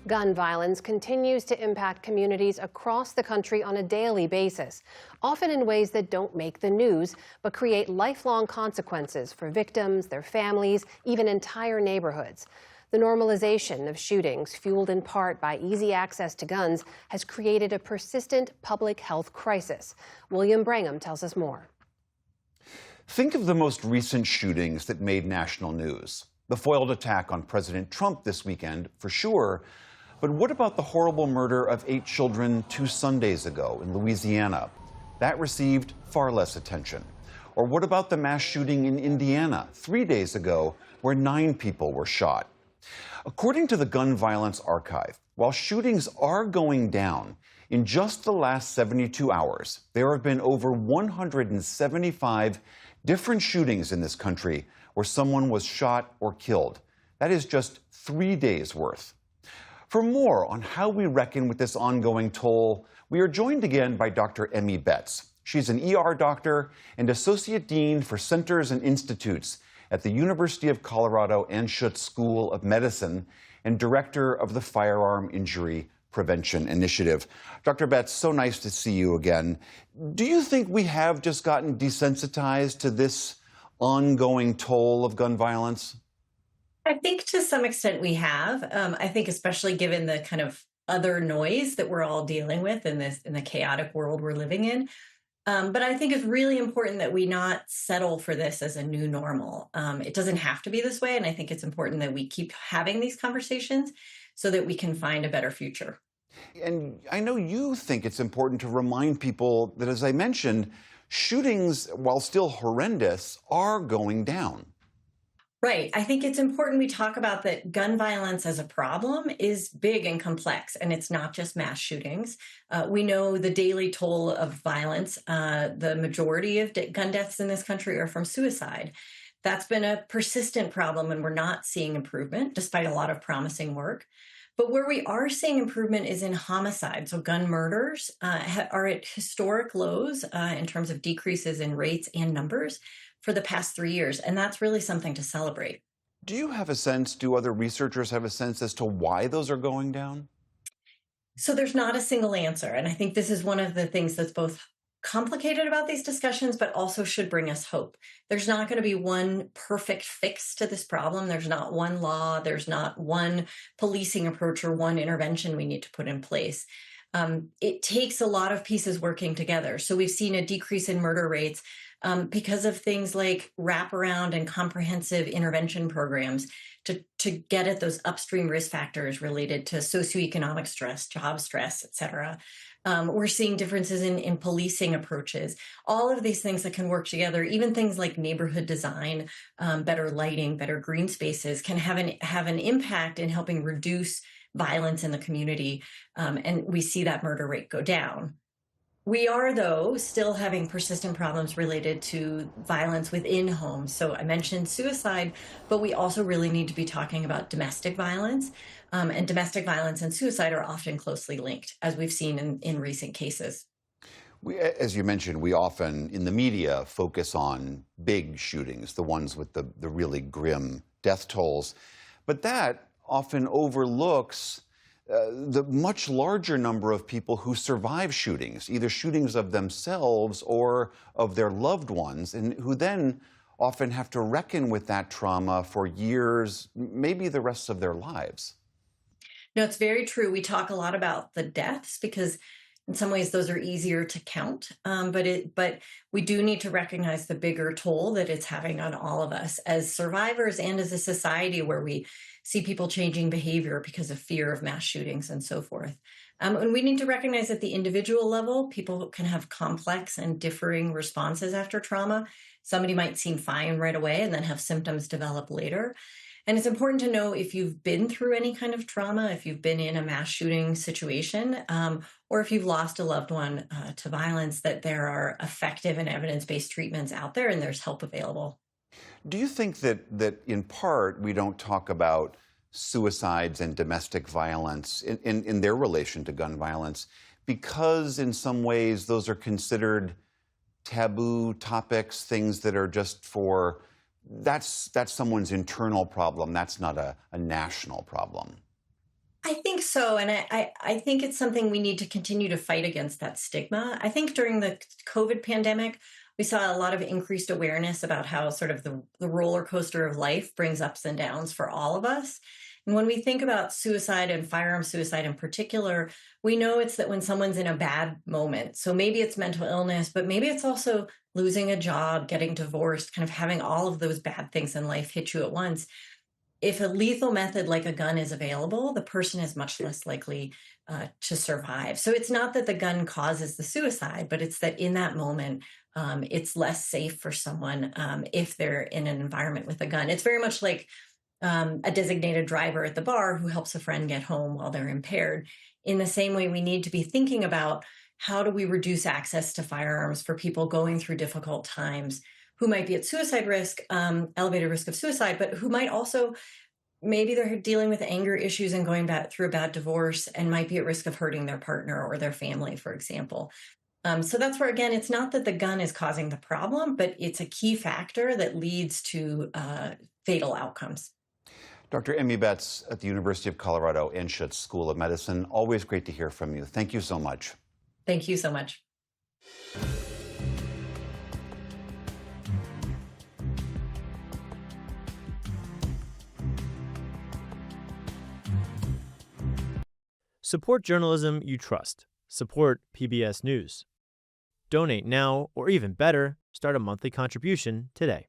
Gun violence continues to impact communities across the country on a daily basis, often in ways that don't make the news, but create lifelong consequences for victims, their families, even entire neighborhoods. The normalization of shootings, fueled in part by easy access to guns, has created a persistent public health crisis. William Brangham tells us more. Think of the most recent shootings that made national news. The foiled attack on President Trump this weekend, for sure. But what about the horrible murder of 8 children 2 Sundays ago in Louisiana? That received far less attention. Or what about the mass shooting in Indiana 3 days ago, where 9 people were shot? According to the Gun Violence Archive, while shootings are going down, in just the last 72 hours, there have been over 175 different shootings in this country where someone was shot or killed. That is just 3 days worth. For more on how we reckon with this ongoing toll, we are joined again by Dr. Emmy Betz. She's an ER doctor and Associate Dean for Centers and Institutes at the University of Colorado Anschutz School of Medicine and Director of the Firearm Injury Prevention Initiative. Dr. Betz, so nice to see you again. Do you think we have just gotten desensitized to this ongoing toll of gun violence? I think to some extent we have. I think especially given the kind of other noise that we're all dealing with in the chaotic world we're living in. But I think it's really important that we not settle for this as a new normal. It doesn't have to be this way, and I think it's important that we keep having these conversations so that we can find a better future. And I know you think it's important to remind people that, as I mentioned, shootings, while still horrendous, are going down. Right. I think it's important we talk about that gun violence as a problem is big and complex, and it's not just mass shootings. We know the daily toll of violence. The majority of gun deaths in this country are from suicide. That's been a persistent problem, and we're not seeing improvement, despite a lot of promising work. But where we are seeing improvement is in homicide. So gun murders are at historic lows in terms of decreases in rates and numbers for the past 3 years. And that's really something to celebrate. Do you have a sense, do other researchers have a sense as to why those are going down? So there's not a single answer. And I think this is one of the things that's both complicated about these discussions, but also should bring us hope. There's not going to be one perfect fix to this problem. There's not one law. There's not one policing approach or one intervention we need to put in place. It takes a lot of pieces working together. So we've seen a decrease in murder rates because of things like wraparound and comprehensive intervention programs to get at those upstream risk factors related to socioeconomic stress, job stress, et cetera. We're seeing differences in policing approaches, all of these things that can work together, even things like neighborhood design, better lighting, better green spaces can have an impact in helping reduce violence in the community. And we see that murder rate go down. We are, though, still having persistent problems related to violence within homes. So I mentioned suicide, but we also really need to be talking about domestic violence. And domestic violence and suicide are often closely linked, as we've seen in recent cases. As you mentioned, we often, in the media, focus on big shootings, the ones with the really grim death tolls. But that often overlooks the much larger number of people who survive shootings, either shootings of themselves or of their loved ones, and who then often have to reckon with that trauma for years, maybe the rest of their lives. No, it's very true. We talk a lot about the deaths because in some ways those are easier to count, but we do need to recognize the bigger toll that it's having on all of us as survivors and as a society where we see people changing behavior because of fear of mass shootings and so forth. And we need to recognize at the individual level, people can have complex and differing responses after trauma. Somebody might seem fine right away and then have symptoms develop later. And it's important to know if you've been through any kind of trauma, if you've been in a mass shooting situation, or if you've lost a loved one to violence, that there are effective and evidence-based treatments out there and there's help available. Do you think that in part we don't talk about suicides and domestic violence in their relation to gun violence because in some ways those are considered taboo topics, things that are just for that's someone's internal problem. That's not a national problem. I think so. And I think it's something we need to continue to fight against, that stigma. I think during the COVID pandemic, we saw a lot of increased awareness about how sort of the roller coaster of life brings ups and downs for all of us. And when we think about suicide and firearm suicide in particular, we know it's that when someone's in a bad moment. So maybe it's mental illness, but maybe it's also losing a job, getting divorced, kind of having all of those bad things in life hit you at once. If a lethal method like a gun is available, the person is much less likely to survive. So it's not that the gun causes the suicide, but it's that in that moment, it's less safe for someone if they're in an environment with a gun. It's very much like a designated driver at the bar who helps a friend get home while they're impaired. In the same way, we need to be thinking about how do we reduce access to firearms for people going through difficult times who might be at suicide risk, elevated risk of suicide, but who might also, maybe they're dealing with anger issues and going through a bad divorce and might be at risk of hurting their partner or their family, for example. So that's where, again, it's not that the gun is causing the problem, but it's a key factor that leads to fatal outcomes. Dr. Emmy Betz at the University of Colorado Anschutz School of Medicine. Always great to hear from you. Thank you so much. Thank you so much. Support journalism you trust. Support PBS News. Donate now, or even better, start a monthly contribution today.